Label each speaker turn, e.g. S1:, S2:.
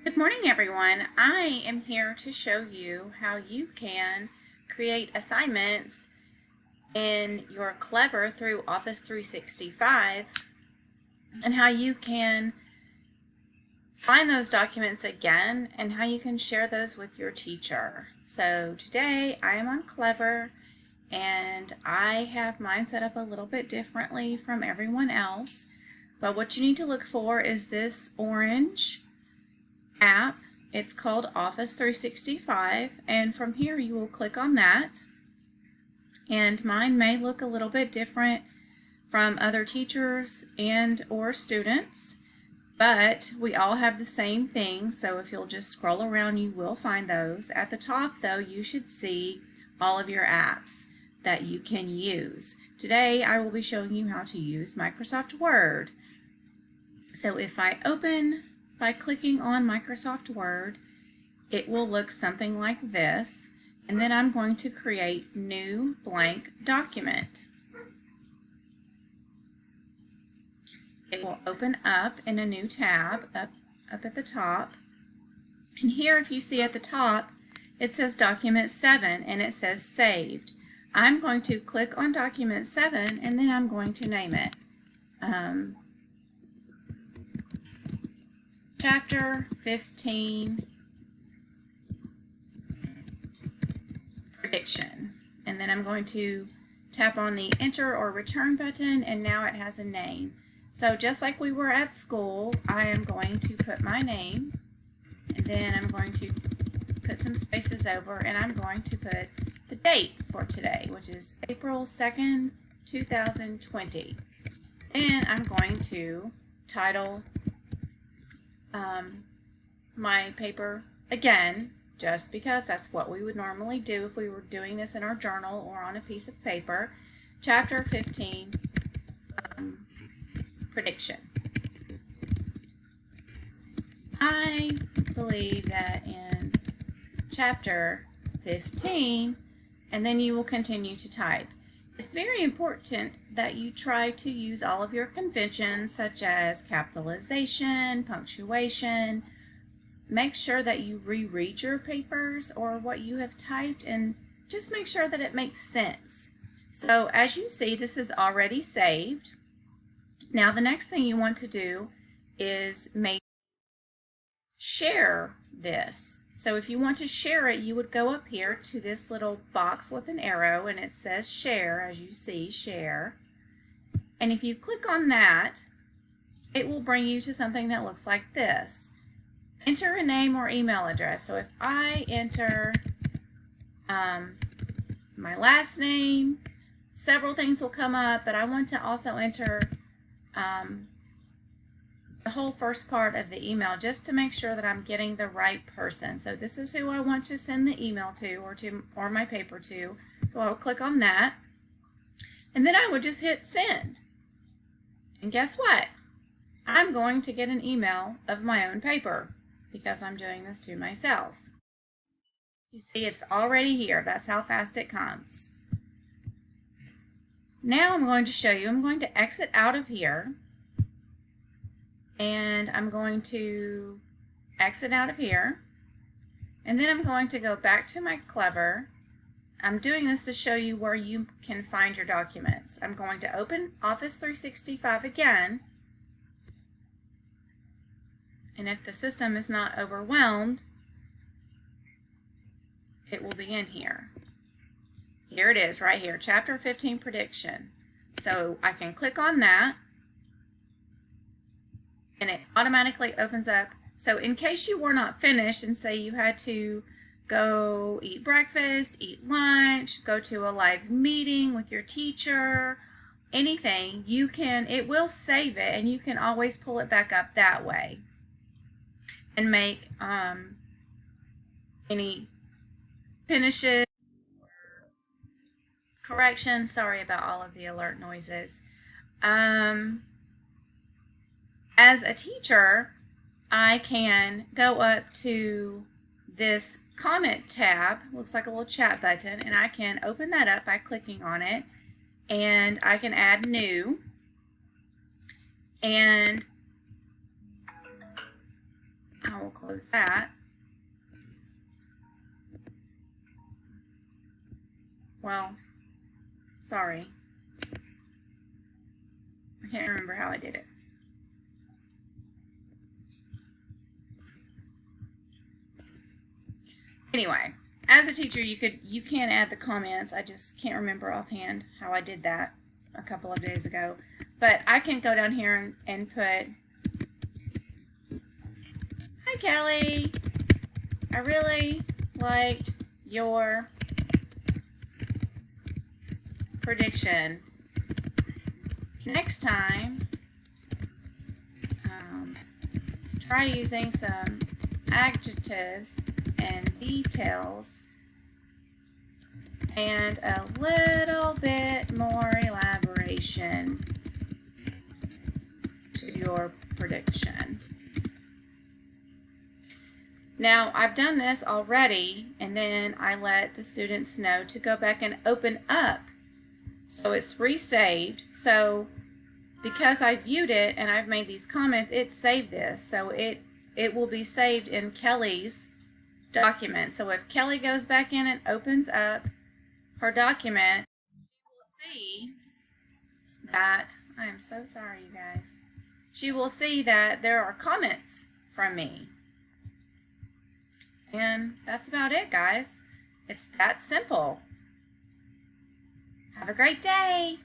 S1: Good morning, everyone. I am here to show you how you can create assignments in your Clever through Office 365 and how you can find those documents again and how you can share those with your teacher. So today I am on Clever and I have mine set up a little bit differently from everyone else. But what you need to look for is this orange app. It's called Office 365, and from here you will click on that. And mine may look a little bit different from other teachers and or students, but we all have the same thing, so if you'll just scroll around you will find those. At the top though, you should see all of your apps that you can use. Today I will be showing you how to use Microsoft Word. So if I open by clicking on Microsoft Word, it will look something like this, and then I'm going to create new blank document. It will open up in a new tab up at the top, and here if you see at the top it says document 7 and it says saved. I'm going to click on document 7 and then I'm going to name it Chapter 15 Prediction, and then I'm going to tap on the enter or return button, and now it has a name. So just like we were at school, I am going to put my name, and then I'm going to put some spaces over, and I'm going to put the date for today, which is April 2nd, 2020. Then I'm going to title my paper again, just because that's what we would normally do if we were doing this in our journal or on a piece of paper. Chapter 15 Prediction. I believe that in chapter 15, and then you will continue to type. It's very important that you try to use all of your conventions such as capitalization, punctuation. Make sure that you reread your papers or what you have typed and just make sure that it makes sense. So as you see, this is already saved. Now the next thing you want to do is share this. So if you want to share it, you would go up here to this little box with an arrow and it says share, as you see, share. And if you click on that, it will bring you to something that looks like this. Enter a name or email address. So if I enter my last name, several things will come up, but I want to also enter the whole first part of the email just to make sure that I'm getting the right person. So this is who I want to send the email to or my paper to. So I'll click on that, and then I would just hit send. And guess what? I'm going to get an email of my own paper because I'm doing this to myself. You see, it's already here. That's how fast it comes. Now I'm going to show you. I'm going to exit out of here, and I'm going to exit out of here, and then I'm going to go back to my Clever. I'm doing this to show you where you can find your documents. I'm going to open Office 365 again, and if the system is not overwhelmed, it will be in here. Here it is right here, Chapter 15 Prediction. So I can click on that, and it automatically opens up. So in case you were not finished and say you had to go eat breakfast, eat lunch, go to a live meeting with your teacher, anything, it will save it, and you can always pull it back up that way and make any finishes or corrections. Sorry about all of the alert noises. As a teacher, I can go up to this comment tab, looks like a little chat button, and I can open that up by clicking on it, and I can add new, and I will will close that. Well, sorry. I can't remember how I did it. Anyway, as a teacher, you can add the comments. I just can't remember offhand how I did that a couple of days ago. But I can go down here and put, "Hi Kelly, I really liked your prediction. Next time, try using some adjectives and details and a little bit more elaboration to your prediction." Now, I've done this already, and then I let the students know to go back and open up. So it's resaved. So because I viewed it and I've made these comments, it saved this. So it will be saved in Kelly's document. So if Kelly goes back in and opens up her document, she will see that, I am so sorry, you guys. She will see that there are comments from me. And that's about it, guys. It's that simple. Have a great day.